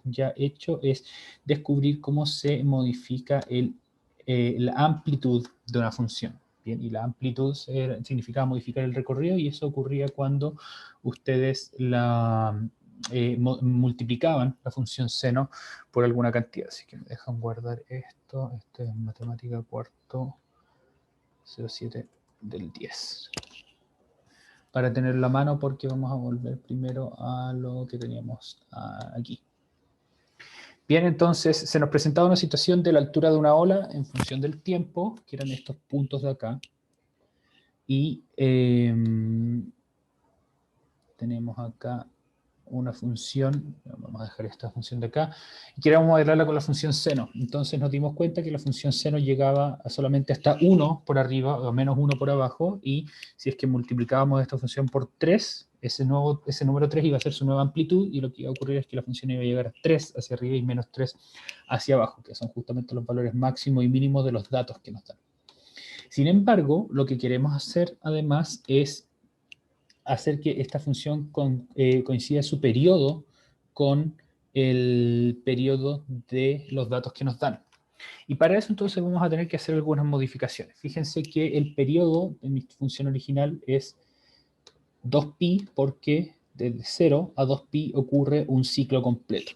ya hecho es descubrir cómo se modifica la amplitud de una función. Bien, y la amplitud significaba modificar el recorrido y eso ocurría cuando ustedes multiplicaban la función seno por alguna cantidad. Así que me dejan guardar esto. Esto es matemática cuarto 07 del 10. Para tenerlo a mano porque vamos a volver primero a lo que teníamos aquí. Bien, entonces se nos presentaba una situación de la altura de una ola en función del tiempo, que eran estos puntos de acá. Y tenemos acá una función, vamos a dejar esta función de acá, y queríamos modelarla con la función seno. Entonces nos dimos cuenta que la función seno llegaba solamente hasta 1 por arriba, o menos 1 por abajo, y si es que multiplicábamos esta función por 3, ese número 3 iba a ser su nueva amplitud, y lo que iba a ocurrir es que la función iba a llegar a 3 hacia arriba y menos 3 hacia abajo, que son justamente los valores máximos y mínimos de los datos que nos dan. Sin embargo, lo que queremos hacer además es hacer que esta función coincida su periodo con el periodo de los datos que nos dan. Y para eso entonces vamos a tener que hacer algunas modificaciones. Fíjense que el periodo de mi función original es 2pi porque desde 0 a 2pi ocurre un ciclo completo.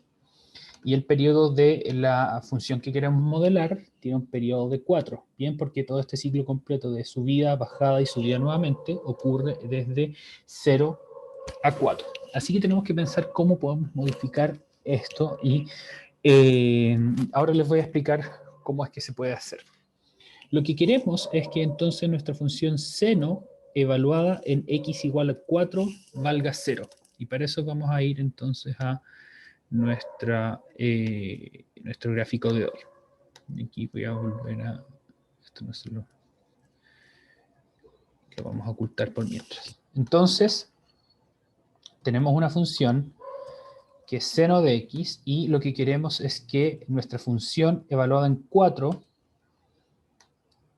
Y el periodo de la función que queremos modelar tiene un periodo de 4. Bien, porque todo este ciclo completo de subida, bajada y subida nuevamente ocurre desde 0 a 4. Así que tenemos que pensar cómo podemos modificar esto y ahora les voy a explicar cómo es que se puede hacer. Lo que queremos es que entonces nuestra función seno evaluada en x igual a 4 valga 0. Y para eso vamos a ir entonces a nuestro gráfico de hoy. Aquí voy a volver a... Esto no es lo que vamos a ocultar por mientras. Entonces, tenemos una función que es seno de x y lo que queremos es que nuestra función evaluada en 4,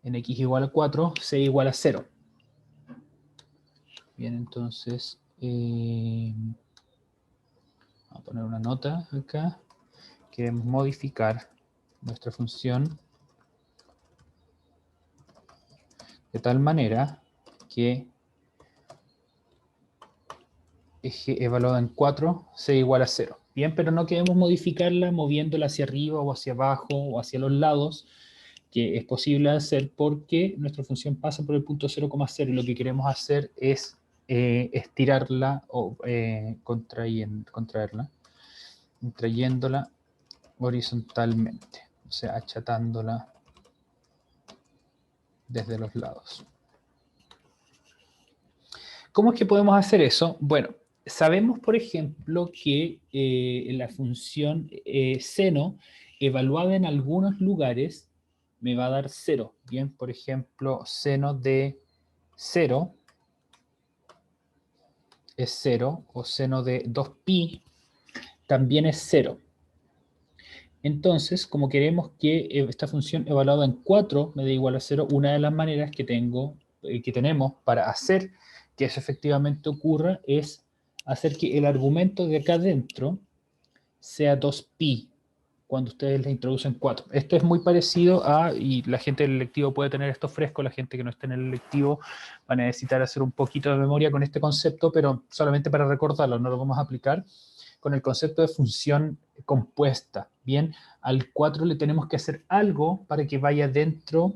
en x igual a 4, sea igual a 0. Bien, entonces... vamos a poner una nota acá. Queremos modificar nuestra función de tal manera que eje evaluada en 4 sea igual a 0. Bien, pero no queremos modificarla moviéndola hacia arriba o hacia abajo o hacia los lados, que es posible hacer porque nuestra función pasa por el punto 0,0 y lo que queremos hacer es estirarla o contraerla, trayéndola horizontalmente, o sea, achatándola desde los lados. ¿Cómo es que podemos hacer eso? Bueno, sabemos, por ejemplo, que la función seno, evaluada en algunos lugares, me va a dar 0. Bien, por ejemplo, seno de 0 es 0, o seno de 2pi también es 0. Entonces, como queremos que esta función evaluada en 4 me dé igual a 0, una de las maneras que tenemos para hacer que eso efectivamente ocurra es hacer que el argumento de acá adentro sea 2pi cuando ustedes le introducen 4. Esto es muy parecido a, y la gente del lectivo puede tener esto fresco, la gente que no esté en el lectivo va a necesitar hacer un poquito de memoria con este concepto, pero solamente para recordarlo, no lo vamos a aplicar con el concepto de función compuesta. Bien, al 4 le tenemos que hacer algo para que vaya dentro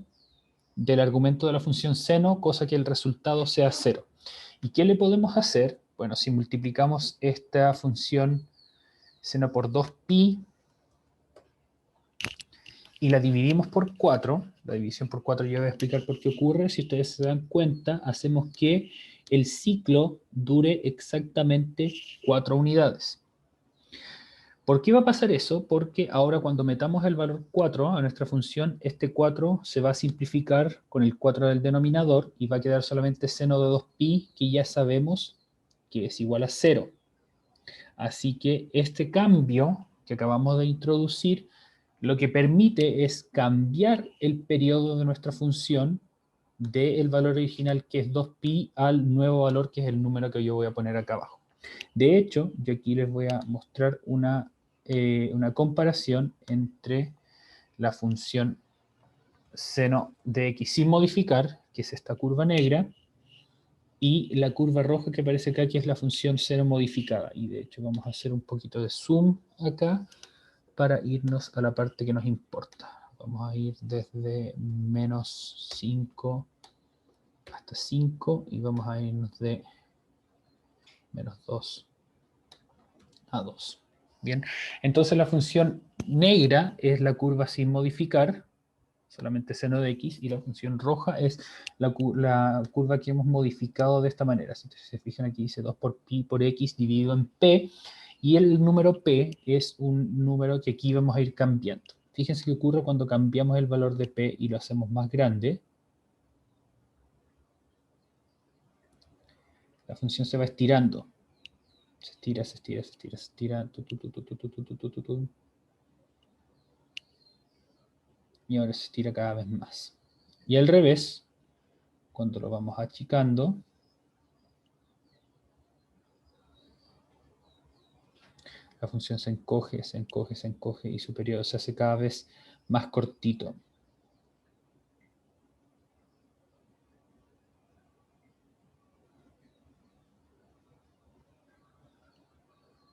del argumento de la función seno, cosa que el resultado sea 0. ¿Y qué le podemos hacer? Bueno, si multiplicamos esta función seno por 2pi y la dividimos por 4, la división por 4 yo voy a explicar por qué ocurre, si ustedes se dan cuenta, hacemos que el ciclo dure exactamente 4 unidades. ¿Por qué va a pasar eso? Porque ahora cuando metamos el valor 4 a nuestra función, este 4 se va a simplificar con el 4 del denominador y va a quedar solamente seno de 2pi, que ya sabemos que es igual a 0. Así que este cambio que acabamos de introducir, lo que permite es cambiar el periodo de nuestra función del valor original, que es 2pi, al nuevo valor, que es el número que yo voy a poner acá abajo. De hecho, yo aquí les voy a mostrar una una comparación entre la función seno de x sin modificar, que es esta curva negra, y la curva roja que aparece acá, que es la función seno modificada. Y de hecho vamos a hacer un poquito de zoom acá para irnos a la parte que nos importa. Vamos a ir desde menos 5 hasta 5 y vamos a irnos de menos 2 a 2. Bien, entonces la función negra es la curva sin modificar, solamente seno de x, y la función roja es la curva que hemos modificado de esta manera. Si se fijan aquí dice 2 por pi por x dividido en p, y el número p es un número que aquí vamos a ir cambiando. Fíjense qué ocurre cuando cambiamos el valor de p y lo hacemos más grande. La función se va estirando. Se estira, se estira, se estira, se estira. Y ahora se estira cada vez más. Y al revés, cuando lo vamos achicando, la función se encoge, se encoge, se encoge y su periodo se hace cada vez más cortito.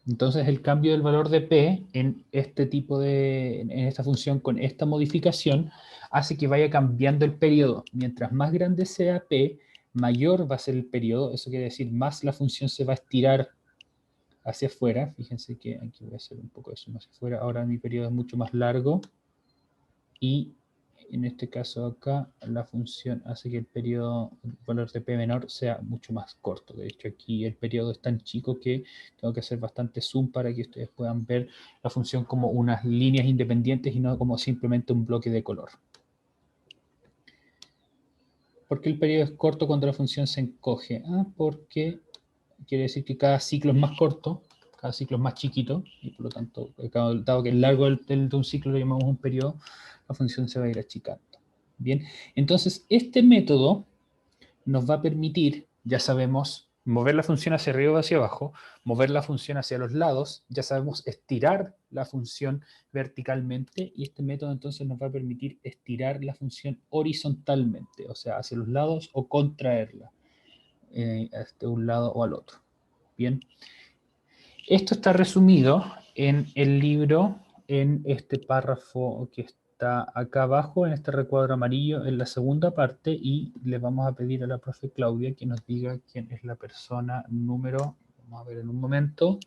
Entonces el cambio del valor de p en este tipo en esta función con esta modificación hace que vaya cambiando el periodo. Mientras más grande sea p, mayor va a ser el periodo. Eso quiere decir más la función se va a estirar hacia afuera. Fíjense que aquí voy a hacer un poco de zoom hacia afuera. Ahora mi periodo es mucho más largo. Y en este caso acá, la función hace que el periodo, el valor de p menor sea mucho más corto. De hecho, aquí el periodo es tan chico que tengo que hacer bastante zoom para que ustedes puedan ver la función como unas líneas independientes y no como simplemente un bloque de color. ¿Por qué el periodo es corto cuando la función se encoge? Porque quiere decir que cada ciclo es más corto, cada ciclo es más chiquito, y por lo tanto, dado que el largo de un ciclo lo llamamos un periodo, la función se va a ir achicando. Bien, entonces este método nos va a permitir, ya sabemos, mover la función hacia arriba o hacia abajo, mover la función hacia los lados, ya sabemos estirar la función verticalmente, y este método entonces nos va a permitir estirar la función horizontalmente, o sea, hacia los lados o contraerla, hacia un lado o al otro. Bien, esto está resumido en el libro, en este párrafo que está acá abajo, en este recuadro amarillo, en la segunda parte, y le vamos a pedir a la profe Claudia que nos diga quién es la persona número, vamos a ver en un momento,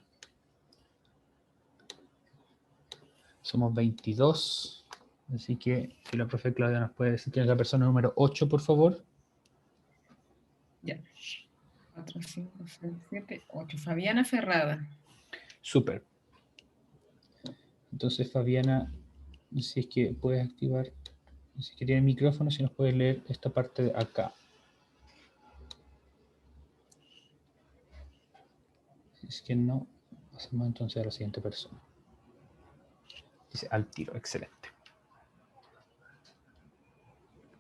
somos 22, así que si la profe Claudia nos puede decir quién es la persona número 8, por favor. Ya. 4, 5, 6, 7, 8. Fabiana Ferrada. Súper. Entonces, Fabiana, si es que puedes activar, si es que tiene el micrófono, si nos puedes leer esta parte de acá. Si es que no, pasamos entonces a la siguiente persona. Dice al tiro, excelente.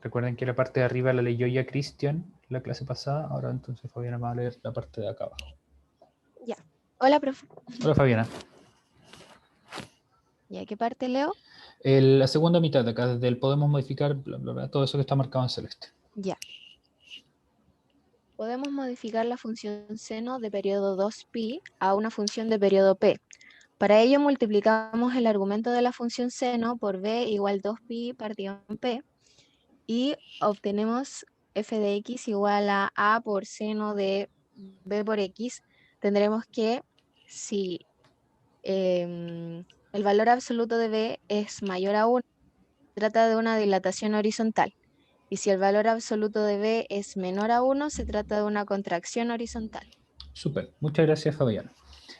Recuerden que la parte de arriba la leyó ya Cristian la clase pasada, ahora entonces Fabiana va a leer la parte de acá abajo. Ya. Hola, profe. Hola, Fabiana. ¿Y a qué parte leo? La segunda mitad de acá, desde el podemos modificar, bla, bla, bla, todo eso que está marcado en celeste. Ya. Podemos modificar la función seno de periodo 2pi a una función de periodo p. Para ello multiplicamos el argumento de la función seno por b igual 2pi partido en p y obtenemos f de x igual a por seno de b por x. Tendremos que si el valor absoluto de b es mayor a 1, se trata de una dilatación horizontal. Y si el valor absoluto de b es menor a 1, se trata de una contracción horizontal. Súper, muchas gracias, Fabiana.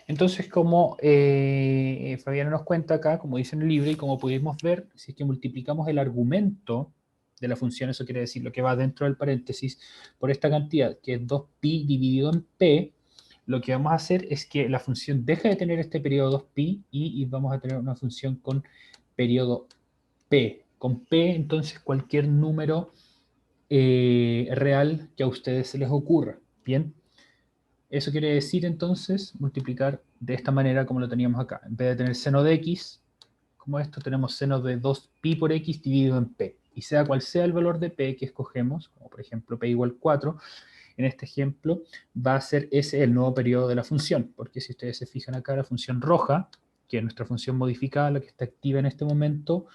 Entonces, como Fabiana nos cuenta acá, como dice en el libro, y como pudimos ver, si es que multiplicamos el argumento de la función, eso quiere decir lo que va dentro del paréntesis, por esta cantidad, que es 2pi dividido en p, lo que vamos a hacer es que la función deja de tener este periodo 2pi y vamos a tener una función con periodo p. Con p, entonces, cualquier número real que a ustedes se les ocurra. Bien. Eso quiere decir entonces multiplicar de esta manera como lo teníamos acá. En vez de tener seno de x, como esto, tenemos seno de 2pi por x dividido en p. Y sea cual sea el valor de p que escogemos, como por ejemplo p igual 4, en este ejemplo va a ser ese el nuevo periodo de la función. Porque si ustedes se fijan acá, la función roja, que es nuestra función modificada, la que está activa en este momento,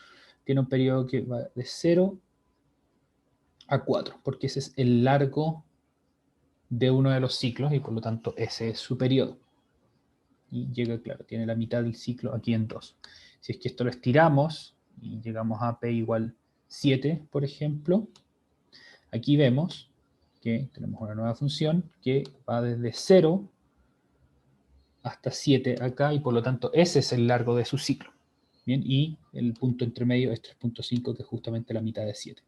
tiene un periodo que va de 0 a 4, porque ese es el largo de uno de los ciclos y por lo tanto ese es su periodo. Y llega, claro, tiene la mitad del ciclo aquí en 2. Si es que esto lo estiramos y llegamos a p igual 7, por ejemplo, aquí vemos que tenemos una nueva función que va desde 0 hasta 7 acá y por lo tanto ese es el largo de su ciclo. Bien, y el punto entre medio es 3.5, que es justamente la mitad de 7.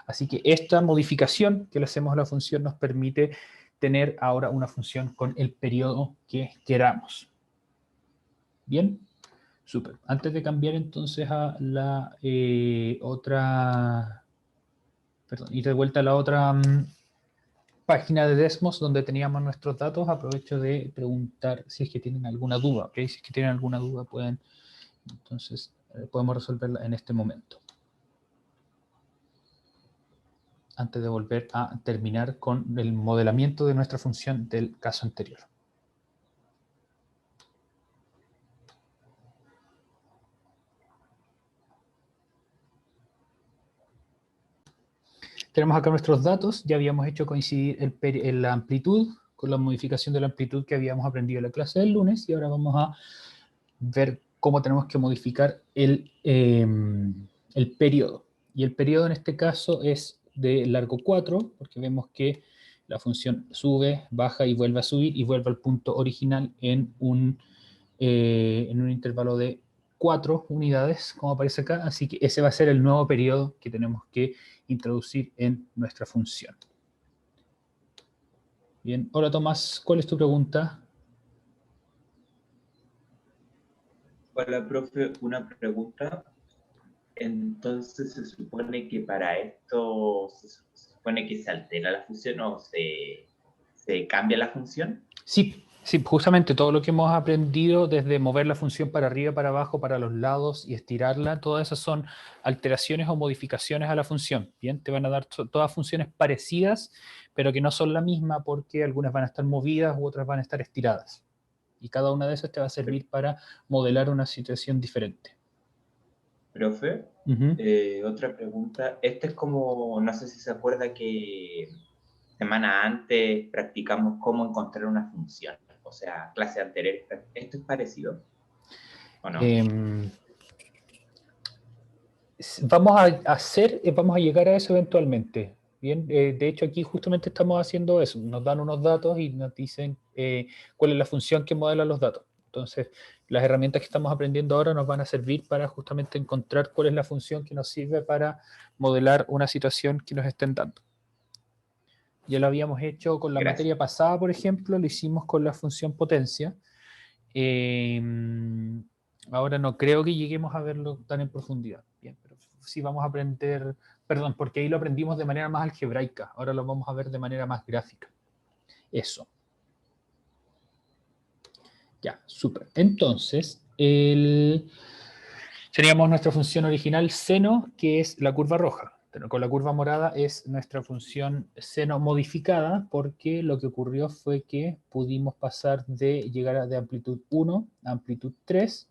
Así que esta modificación que le hacemos a la función nos permite tener ahora una función con el periodo que queramos. Bien, súper. Antes de cambiar entonces a la otra, perdón, ir de vuelta a la otra página de Desmos donde teníamos nuestros datos, aprovecho de preguntar si es que tienen alguna duda, ¿ok? Si es que tienen alguna duda pueden, entonces podemos resolverla en este momento. Antes de volver a terminar con el modelamiento de nuestra función del caso anterior. Tenemos acá nuestros datos, ya habíamos hecho coincidir la amplitud con la modificación de la amplitud que habíamos aprendido en la clase del lunes, y ahora vamos a ver cómo tenemos que modificar el periodo. Y el periodo en este caso es de largo 4, porque vemos que la función sube, baja y vuelve a subir, y vuelve al punto original en un intervalo de 4 unidades, como aparece acá, así que ese va a ser el nuevo periodo que tenemos que introducir en nuestra función. Bien, hola Tomás, ¿cuál es tu pregunta? Hola, profe, una pregunta. Entonces, ¿se supone que para esto se supone que se altera la función o se cambia la función? Sí, sí, justamente todo lo que hemos aprendido desde mover la función para arriba, para abajo, para los lados y estirarla, todas esas son alteraciones o modificaciones a la función. Bien, te van a dar todas funciones parecidas, pero que no son la misma porque algunas van a estar movidas u otras van a estar estiradas. Y cada una de esas te va a servir para modelar una situación diferente. Profe, otra pregunta. Este es como, no sé si se acuerda que semana antes practicamos cómo encontrar una función. O sea, clase anterior. ¿Esto es parecido o no? Vamos a llegar a eso eventualmente. Bien, de hecho aquí justamente estamos haciendo eso. Nos dan unos datos y nos dicen cuál es la función que modela los datos. Entonces, las herramientas que estamos aprendiendo ahora nos van a servir para justamente encontrar cuál es la función que nos sirve para modelar una situación que nos estén dando. Ya lo habíamos hecho con la materia pasada, por ejemplo, lo hicimos con la función potencia. Ahora no creo que lleguemos a verlo tan en profundidad. Bien, pero sí vamos a aprender, perdón, porque ahí lo aprendimos de manera más algebraica, ahora lo vamos a ver de manera más gráfica. Eso. Ya, súper. Entonces, teníamos nuestra función original seno, que es la curva roja. Pero con la curva morada es nuestra función seno modificada, porque lo que ocurrió fue que pudimos pasar de llegar de amplitud 1 a amplitud 3,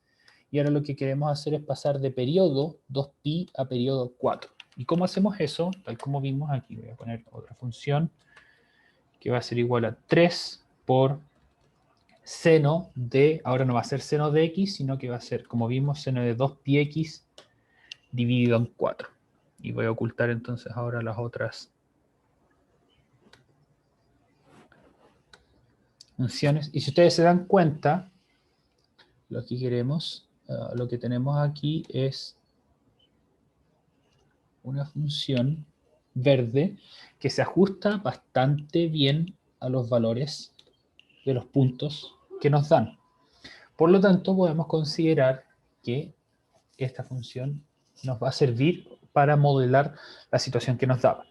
y ahora lo que queremos hacer es pasar de periodo 2pi a periodo 4. ¿Y cómo hacemos eso? Tal como vimos aquí, voy a poner otra función que va a ser igual a 3 por seno de, ahora no va a ser seno de x, sino que va a ser, como vimos, seno de 2πx dividido en 4. Y voy a ocultar entonces ahora las otras funciones. Y si ustedes se dan cuenta, lo que queremos, lo que tenemos aquí es una función verde que se ajusta bastante bien a los valores de los puntos que nos dan. Por lo tanto, podemos considerar que esta función nos va a servir para modelar la situación que nos daba.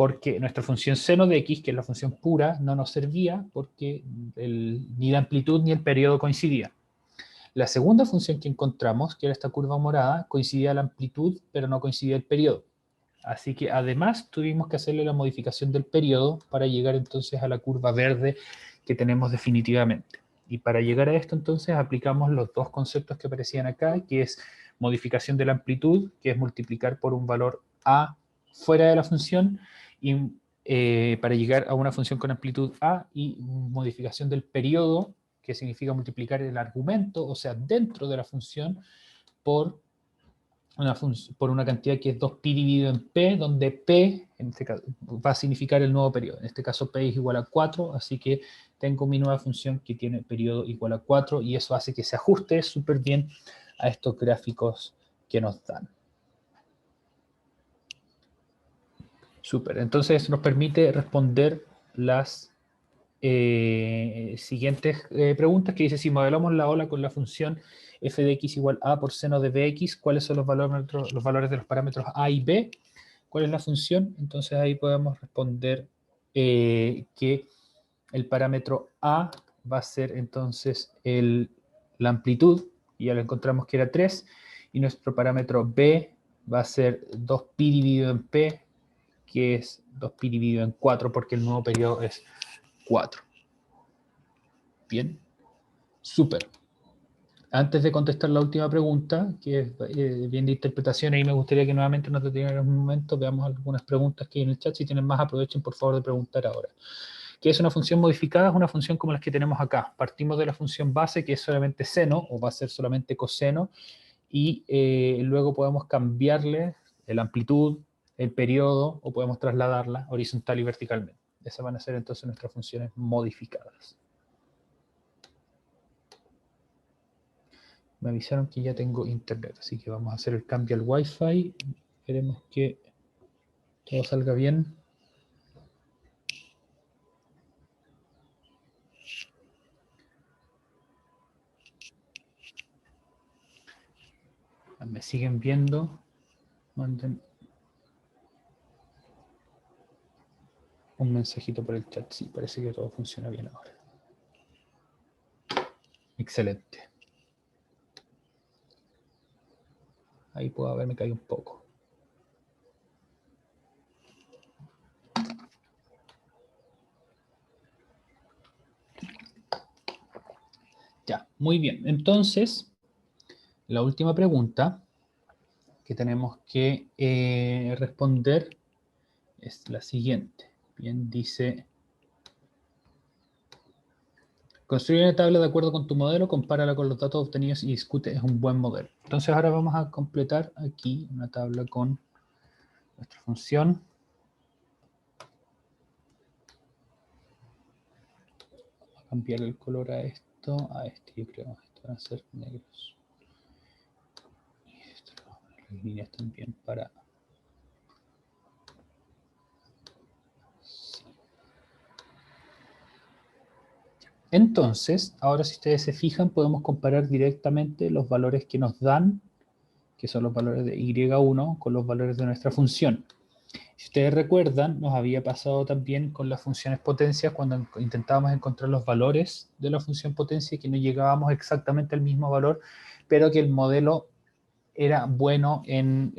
porque nuestra función seno de x, que es la función pura, no nos servía porque ni la amplitud ni el periodo coincidían. La segunda función que encontramos, que era esta curva morada, coincidía la amplitud, pero no coincidía el periodo. Así que además tuvimos que hacerle la modificación del periodo para llegar entonces a la curva verde que tenemos definitivamente. Y para llegar a esto entonces aplicamos los dos conceptos que aparecían acá, que es modificación de la amplitud, que es multiplicar por un valor a fuera de la función, y para llegar a una función con amplitud a, y modificación del periodo, que significa multiplicar el argumento, o sea, dentro de la función, por una cantidad que es 2pi dividido en p, donde p en este caso, va a significar el nuevo periodo. En este caso p es igual a 4, así que tengo mi nueva función que tiene periodo igual a 4, y eso hace que se ajuste súper bien a estos gráficos que nos dan. Súper, entonces nos permite responder las siguientes preguntas, que dice: si modelamos la ola con la función f de x igual a por seno de bx, ¿cuáles son los valores de los parámetros a y b? ¿Cuál es la función? Entonces ahí podemos responder que el parámetro a va a ser entonces la amplitud, y ya lo encontramos que era 3, y nuestro parámetro b va a ser 2pi dividido en p, que es 2pi dividido en 4, porque el nuevo periodo es 4. Bien, súper. Antes de contestar la última pregunta, que es bien de interpretación, ahí me gustaría que nuevamente nos detengan un momento, veamos algunas preguntas que hay en el chat. Si tienen más, aprovechen por favor de preguntar ahora. ¿Qué es una función modificada? Es una función como las que tenemos acá. Partimos de la función base, que es solamente seno, o va a ser solamente coseno, y luego podemos cambiarle la amplitud, el periodo, o podemos trasladarla horizontal y verticalmente. Esas van a ser entonces nuestras funciones modificadas. Me avisaron que ya tengo internet, así que vamos a hacer el cambio al Wi-Fi. Esperemos que todo salga bien. Me siguen viendo. Manden un mensajito por el chat. Sí, parece que todo funciona bien ahora. Excelente. Ahí puedo haberme caído un poco. Ya, muy bien. Entonces, la última pregunta que tenemos que responder es la siguiente. Bien, dice: construye una tabla de acuerdo con tu modelo, compárala con los datos obtenidos y discute, es un buen modelo. Entonces ahora vamos a completar aquí una tabla con nuestra función. Vamos a cambiar el color a esto, yo creo, estos van a ser negros. Y esto lo vamos a poner las líneas también para... Sí. Entonces, ahora si ustedes se fijan, podemos comparar directamente los valores que nos dan, que son los valores de y1, con los valores de nuestra función. Si ustedes recuerdan, nos había pasado también con las funciones potencias cuando intentábamos encontrar los valores de la función potencia, que no llegábamos exactamente al mismo valor, pero que el modelo era bueno en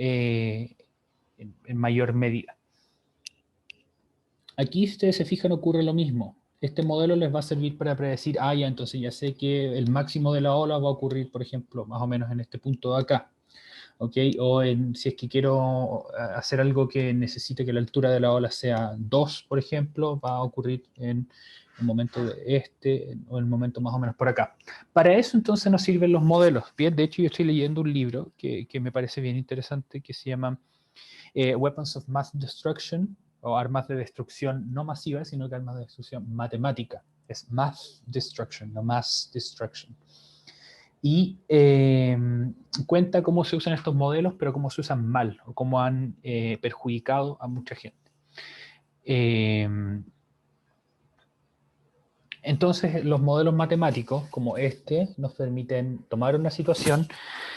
mayor medida. Aquí, si ustedes se fijan, ocurre lo mismo. Este modelo les va a servir para predecir, ya, entonces ya sé que el máximo de la ola va a ocurrir, por ejemplo, más o menos en este punto de acá. ¿Okay? O si es que quiero hacer algo que necesite que la altura de la ola sea 2, por ejemplo, va a ocurrir en el momento de o en el momento más o menos por acá. Para eso entonces nos sirven los modelos. Bien, de hecho yo estoy leyendo un libro que me parece bien interesante, que se llama Weapons of Mass Destruction, o armas de destrucción no masiva, sino que armas de destrucción matemática. Es Mass Destruction, no Mass Destruction. Y cuenta cómo se usan estos modelos, pero cómo se usan mal, o cómo han perjudicado a mucha gente. Entonces, los modelos matemáticos, como este, nos permiten tomar una situación,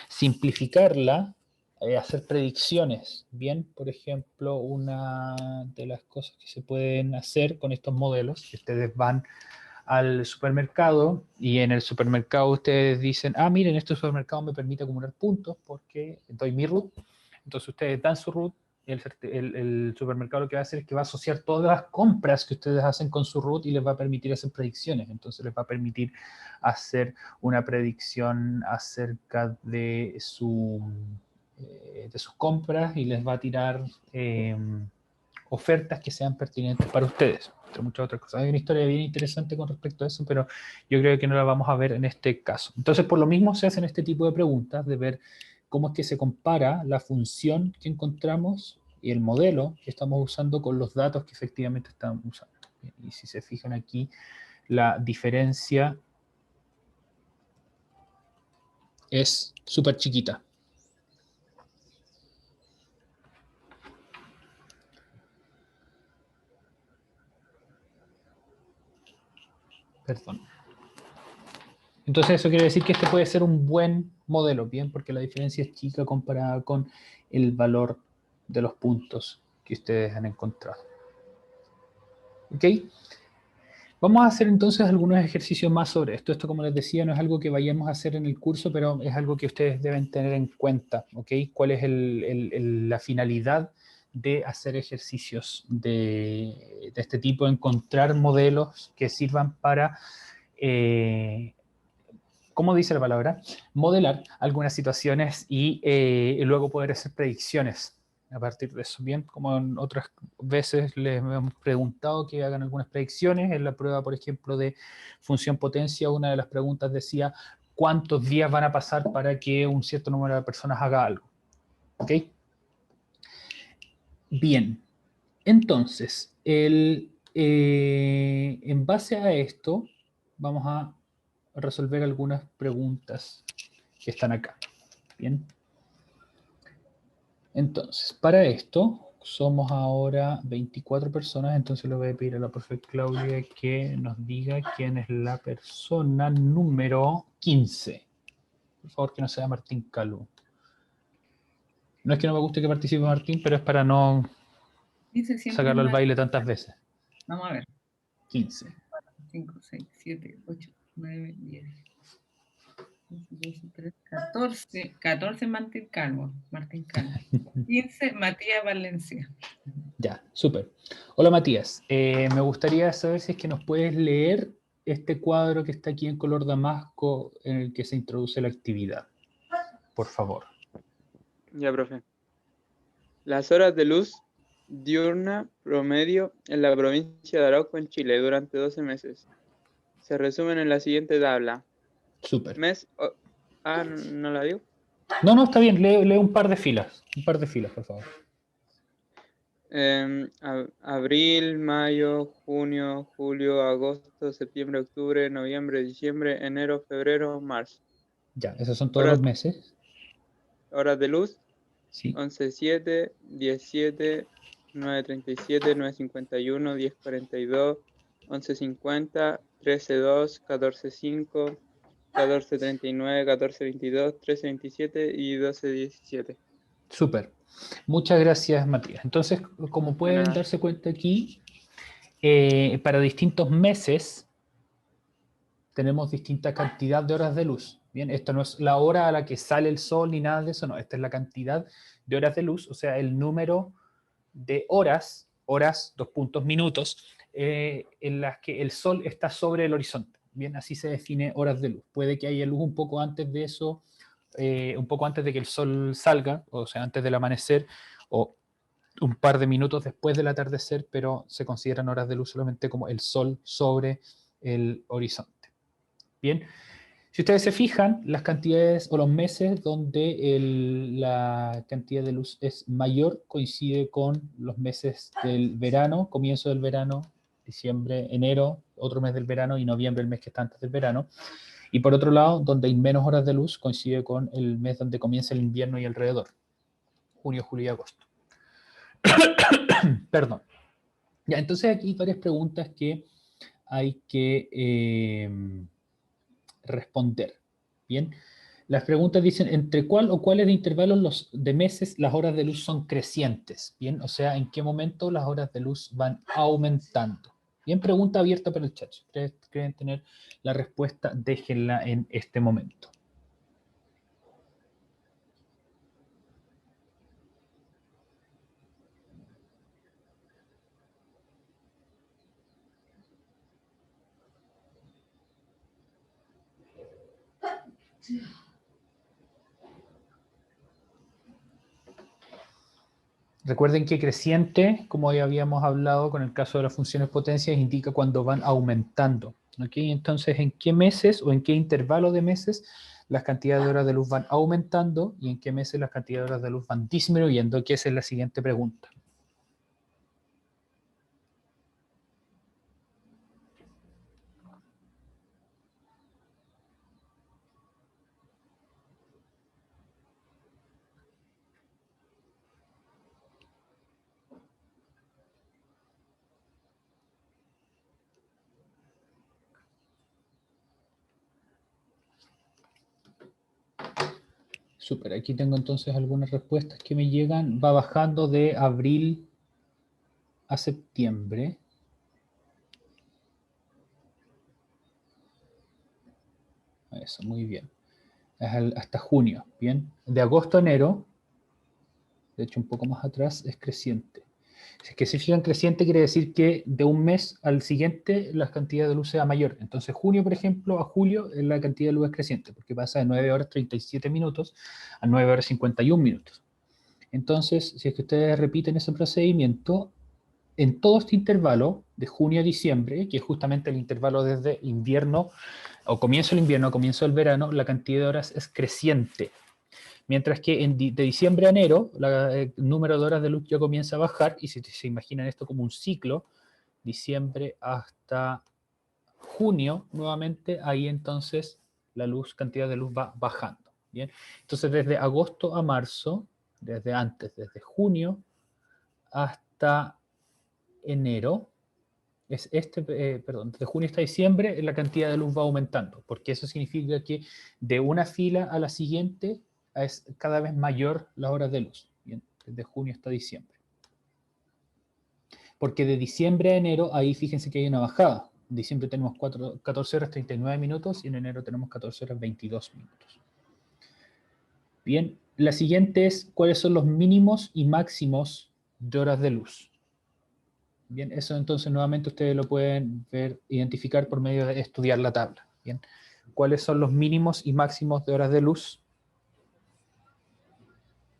simplificarla, hacer predicciones. Bien, por ejemplo, una de las cosas que se pueden hacer con estos modelos, que ustedes van al supermercado y en el supermercado ustedes dicen, ah, miren, este supermercado me permite acumular puntos porque doy mi root. Entonces ustedes dan su root, el supermercado lo que va a hacer es que va a asociar todas las compras que ustedes hacen con su root y les va a permitir hacer predicciones. Entonces les va a permitir hacer una predicción acerca de sus compras y les va a tirar ofertas que sean pertinentes para ustedes, entre muchas otras cosas. Hay una historia bien interesante con respecto a eso, pero yo creo que no la vamos a ver en este caso. Entonces, por lo mismo se hacen este tipo de preguntas, de ver cómo es que se compara la función que encontramos y el modelo que estamos usando con los datos que efectivamente estamos usando. Y si se fijan aquí, la diferencia es súper chiquita. Perdón. Entonces eso quiere decir que este puede ser un buen modelo, ¿bien? Porque la diferencia es chica comparada con el valor de los puntos que ustedes han encontrado. ¿Ok? Vamos a hacer entonces algunos ejercicios más sobre esto. Esto, como les decía, no es algo que vayamos a hacer en el curso, pero es algo que ustedes deben tener en cuenta, ¿ok? ¿Cuál es la finalidad de hacer ejercicios de este tipo? Encontrar modelos que sirvan para... ¿cómo dice la palabra? Modelar algunas situaciones y luego poder hacer predicciones a partir de eso. Bien, como en otras veces les hemos preguntado que hagan algunas predicciones. En la prueba, por ejemplo, de función potencia, una de las preguntas decía cuántos días van a pasar para que un cierto número de personas haga algo. ¿Ok? Bien, entonces, en base a esto, vamos a resolver algunas preguntas que están acá. Bien. Entonces, para esto, somos ahora 24 personas, entonces le voy a pedir a la profe Claudia que nos diga quién es la persona número 15. Por favor, que no sea Martín Calvo. No es que no me guste que participe Martín, pero es para no sacarlo al baile tantas veces. Vamos a ver. 15. 5, 6, 7, 8, 9, 10. 12, 13, 14. 14 Martín Calvo. 15 Matías Valencia. Ya, súper. Hola Matías, me gustaría saber si es que nos puedes leer este cuadro que está aquí en color damasco en el que se introduce la actividad. Por favor. Ya, profe. Las horas de luz diurna promedio en la provincia de Arauco, en Chile, durante 12 meses. Se resumen en la siguiente tabla. Súper. ¿No la digo? No, está bien. Lee un par de filas. Un par de filas, por favor. Abril, mayo, junio, julio, agosto, septiembre, octubre, noviembre, diciembre, enero, febrero, marzo. Ya, esos son todos los meses. Horas de luz. Sí. 11:07, 10:07, 9:37, 9:51, 10:42, 11:50, 13:02, 14:05, 14:39, 14:22, 13:27 y 12:17. Súper. Muchas gracias, Matías. Entonces, como pueden darse cuenta aquí, para distintos meses tenemos distinta cantidad de horas de luz. Bien, esto no es la hora a la que sale el sol ni nada de eso, no. Esta es la cantidad de horas de luz, o sea, el número de horas, 2 puntos, minutos, en las que el sol está sobre el horizonte. Bien, así se define horas de luz. Puede que haya luz un poco antes de eso, un poco antes de que el sol salga, o sea, antes del amanecer, o un par de minutos después del atardecer, pero se consideran horas de luz solamente como el sol sobre el horizonte. Bien, si ustedes se fijan, las cantidades o los meses donde la cantidad de luz es mayor coincide con los meses del verano, comienzo del verano, diciembre, enero, otro mes del verano, y noviembre, el mes que está antes del verano. Y por otro lado, donde hay menos horas de luz, coincide con el mes donde comienza el invierno y alrededor, junio, julio y agosto. Perdón. Ya, entonces aquí hay varias preguntas que hay que responder. Bien, Las preguntas dicen, ¿entre cuál o cuáles de intervalos de meses las horas de luz son crecientes? Bien, o sea, ¿en qué momento las horas de luz van aumentando? Bien, pregunta abierta para el chat. Si ustedes creen tener la respuesta, déjenla en este momento. Recuerden que creciente, como ya habíamos hablado con el caso de las funciones potencias, indica cuando van aumentando. ¿Ok? Entonces, ¿en qué meses o en qué intervalo de meses las cantidades de horas de luz van aumentando y en qué meses las cantidades de horas de luz van disminuyendo? Que esa es la siguiente pregunta. Súper, aquí tengo entonces algunas respuestas que me llegan. Va bajando de abril a septiembre. Eso, muy bien. Hasta junio, bien. De agosto a enero, de hecho un poco más atrás, es creciente. Si es que se fijan, creciente quiere decir que de un mes al siguiente la cantidad de luz sea mayor. Entonces junio, por ejemplo, a julio la cantidad de luz es creciente, porque pasa de 9 horas 37 minutos a 9 horas 51 minutos. Entonces, si es que ustedes repiten ese procedimiento, en todo este intervalo, de junio a diciembre, que es justamente el intervalo desde invierno, o comienzo del invierno, o comienzo del verano, la cantidad de horas es creciente. Mientras que de diciembre a enero, el número de horas de luz ya comienza a bajar, y si se imaginan esto como un ciclo, diciembre hasta junio, nuevamente, ahí entonces la cantidad de luz va bajando. ¿Bien? Entonces, desde agosto a marzo, desde junio hasta enero, de junio hasta diciembre, la cantidad de luz va aumentando, porque eso significa que de una fila a la siguiente es cada vez mayor las horas de luz, ¿bien? Desde junio hasta diciembre. Porque de diciembre a enero, ahí fíjense que hay una bajada. En diciembre tenemos 14 horas 39 minutos y en enero tenemos 14 horas 22 minutos. Bien, la siguiente es cuáles son los mínimos y máximos de horas de luz. Bien, eso entonces nuevamente ustedes lo pueden ver, identificar por medio de estudiar la tabla. Bien, ¿cuáles son los mínimos y máximos de horas de luz?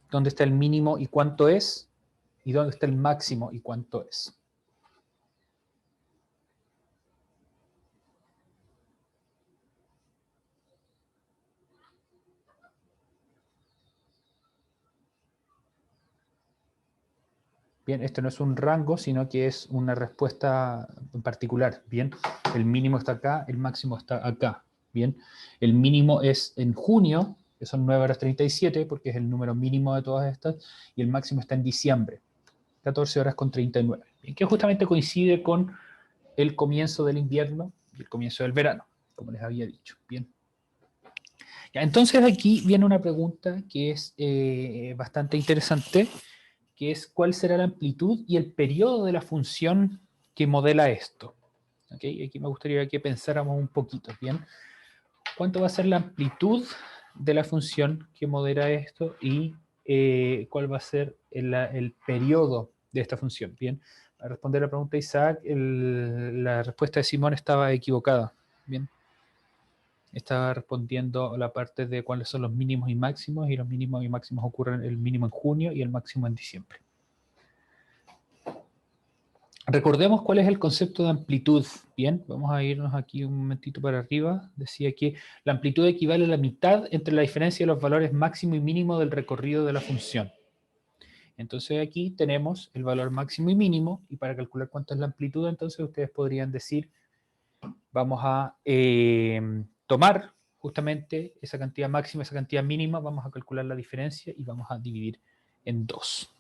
¿Dónde está el mínimo y cuánto es? ¿Y dónde está el máximo y cuánto es? Bien, esto no es un rango, sino que es una respuesta en particular. Bien, el mínimo está acá, el máximo está acá. Bien, el mínimo es en junio, que son 9 horas 37, porque es el número mínimo de todas estas, y el máximo está en diciembre, 14 horas con 39. Bien, que justamente coincide con el comienzo del invierno y el comienzo del verano, como les había dicho. Bien. Ya, entonces aquí viene una pregunta que es bastante interesante, que es cuál será la amplitud y el periodo de la función que modela esto. ¿Okay? Aquí me gustaría que pensáramos un poquito, ¿bien? ¿Cuánto va a ser la amplitud de la función que modela esto y cuál va a ser el periodo de esta función? Bien, para responder la pregunta de Isaac, la respuesta de Simón estaba equivocada. Bien, estaba respondiendo la parte de cuáles son los mínimos y máximos, y los mínimos y máximos ocurren el mínimo en junio y el máximo en diciembre. Recordemos cuál es el concepto de amplitud. Bien, vamos a irnos aquí un momentito para arriba. Decía que la amplitud equivale a la mitad entre la diferencia de los valores máximo y mínimo del recorrido de la función. Entonces aquí tenemos el valor máximo y mínimo, y para calcular cuánto es la amplitud, entonces ustedes podrían decir, vamos a tomar justamente esa cantidad máxima, esa cantidad mínima, vamos a calcular la diferencia y vamos a dividir en 2.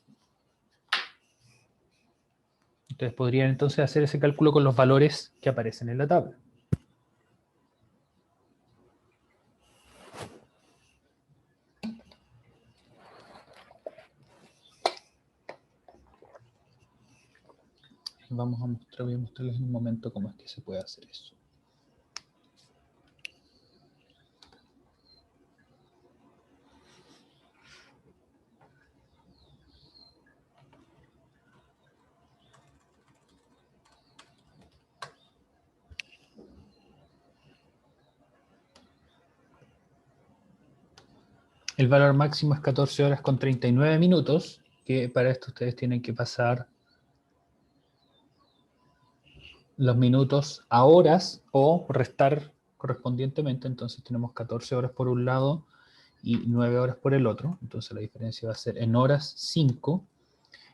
Ustedes podrían entonces hacer ese cálculo con los valores que aparecen en la tabla. Vamos a mostrar, voy a mostrarles en un momento cómo es que se puede hacer eso. El valor máximo es 14 horas con 39 minutos, que para esto ustedes tienen que pasar los minutos a horas o restar correspondientemente. Entonces tenemos 14 horas por un lado y 9 horas por el otro. Entonces la diferencia va a ser en horas 5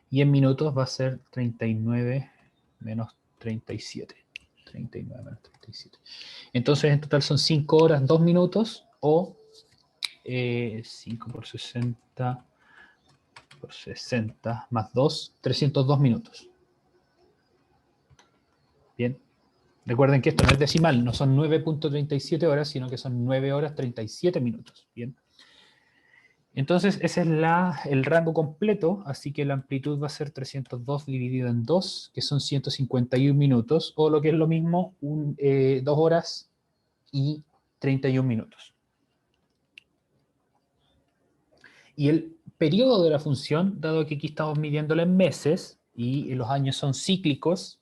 y en minutos va a ser 39 menos 37. 39 menos 37. Entonces en total son 5 horas, 2 minutos o 5 por 60 por 60 más 2, 302 minutos. Bien. Recuerden que esto no es decimal, no son 9.37 horas, sino que son 9 horas 37 minutos. Bien. Entonces ese es el rango completo, así que la amplitud va a ser 302 dividido en 2, que son 151 minutos, o lo que es lo mismo, 2 horas y 31 minutos. Y el periodo de la función, dado que aquí estamos midiéndola en meses y los años son cíclicos,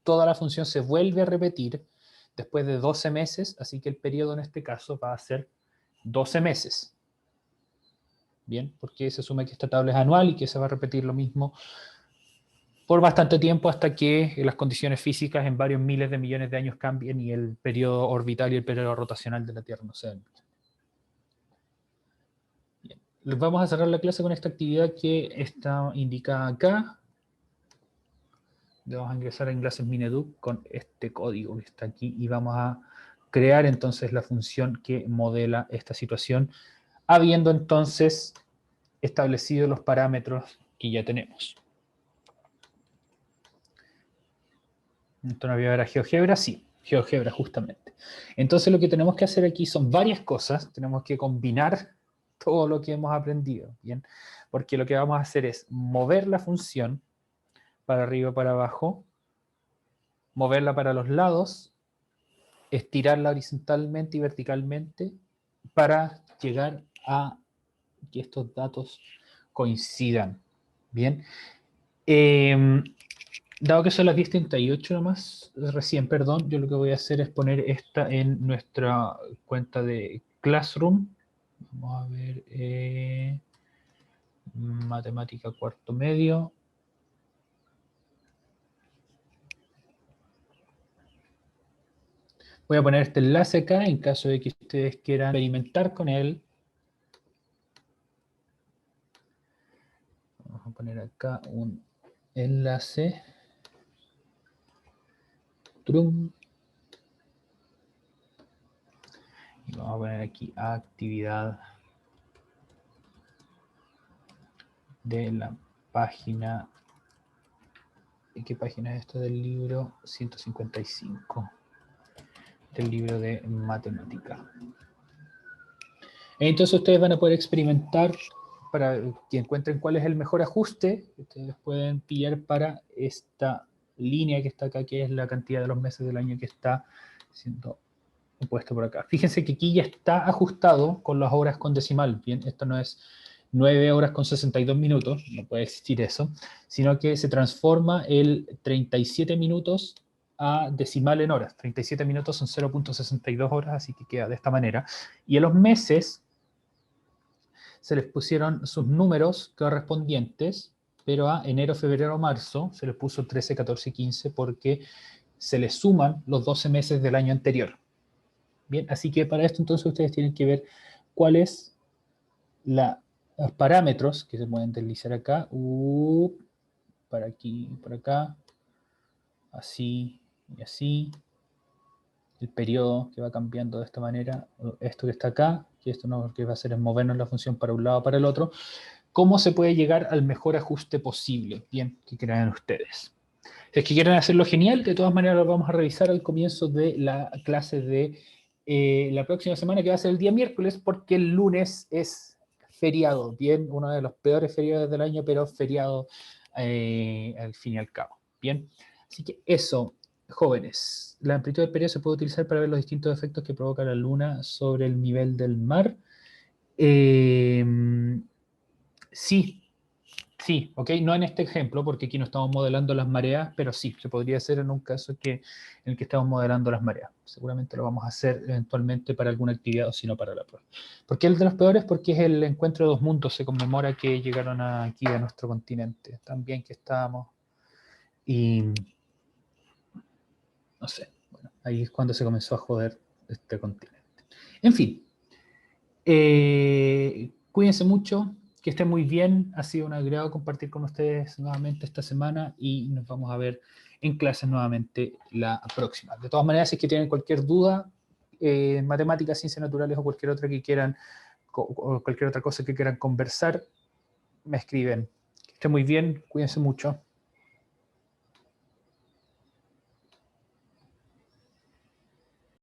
toda la función se vuelve a repetir después de 12 meses, así que el periodo en este caso va a ser 12 meses. Bien, porque se asume que esta tabla es anual y que se va a repetir lo mismo por bastante tiempo hasta que las condiciones físicas en varios miles de millones de años cambien y el periodo orbital y el periodo rotacional de la Tierra no sean. Vamos a cerrar la clase con esta actividad que está indicada acá. Vamos a ingresar a Enlaces Mineduc con este código que está aquí y vamos a crear entonces la función que modela esta situación, habiendo entonces establecido los parámetros que ya tenemos. Esto no había ver a GeoGebra, sí, GeoGebra justamente. Entonces lo que tenemos que hacer aquí son varias cosas, tenemos que combinar todo lo que hemos aprendido, ¿bien? Porque lo que vamos a hacer es mover la función para arriba, para abajo, moverla para los lados, estirarla horizontalmente y verticalmente para llegar a que estos datos coincidan, ¿bien? Dado que son las 10:38 nomás, recién, perdón, yo lo que voy a hacer es poner esta en nuestra cuenta de Classroom. Vamos a ver, matemática cuarto medio. Voy a poner este enlace acá en caso de que ustedes quieran experimentar con él. Vamos a poner acá un enlace. Trum. Y vamos a poner aquí actividad de la página. ¿Qué página es esta del libro? 155. Del libro de matemática. Entonces ustedes van a poder experimentar para que encuentren cuál es el mejor ajuste que ustedes pueden pillar para esta línea que está acá, que es la cantidad de los meses del año que está siendo puesto por acá. Fíjense que aquí ya está ajustado con las horas con decimal. Bien, esto no es 9 horas con 62 minutos, no puede existir eso, sino que se transforma el 37 minutos a decimal en horas. 37 minutos son 0.62 horas, así que queda de esta manera. Y a los meses se les pusieron sus números correspondientes, pero a enero, febrero, marzo se les puso 13, 14 y 15 porque se les suman los 12 meses del año anterior. Bien, así que para esto entonces ustedes tienen que ver cuáles los parámetros que se pueden deslizar acá, para aquí, por acá, así y así. El periodo que va cambiando de esta manera, esto que está acá, que esto lo que va a hacer es movernos la función para un lado o para el otro. ¿Cómo se puede llegar al mejor ajuste posible? Bien, que crean ustedes. Si es que quieren hacerlo genial, de todas maneras lo vamos a revisar al comienzo de la clase de la próxima semana, que va a ser el día miércoles, porque el lunes es feriado, bien, uno de los peores feriados del año, pero feriado al fin y al cabo. Bien, Así que eso, jóvenes. La amplitud del periodo se puede utilizar para ver los distintos efectos que provoca la luna sobre el nivel del mar. Sí, sí, ok, no en este ejemplo, porque aquí no estamos modelando las mareas, pero sí, se podría hacer en un caso en el que estamos modelando las mareas. Seguramente lo vamos a hacer eventualmente para alguna actividad o si no para la prueba. ¿Por qué el de los peores? Porque es el encuentro de dos mundos, se conmemora que llegaron aquí a nuestro continente, tan bien que estábamos, y no sé, bueno, ahí es cuando se comenzó a joder este continente. En fin, cuídense mucho, que estén muy bien. Ha sido un agrado compartir con ustedes nuevamente esta semana y nos vamos a ver en clases nuevamente la próxima. De todas maneras, si es que tienen cualquier duda en matemáticas, ciencias naturales o cualquier otra que quieran, o cualquier otra cosa que quieran conversar, me escriben. Que estén muy bien, cuídense mucho.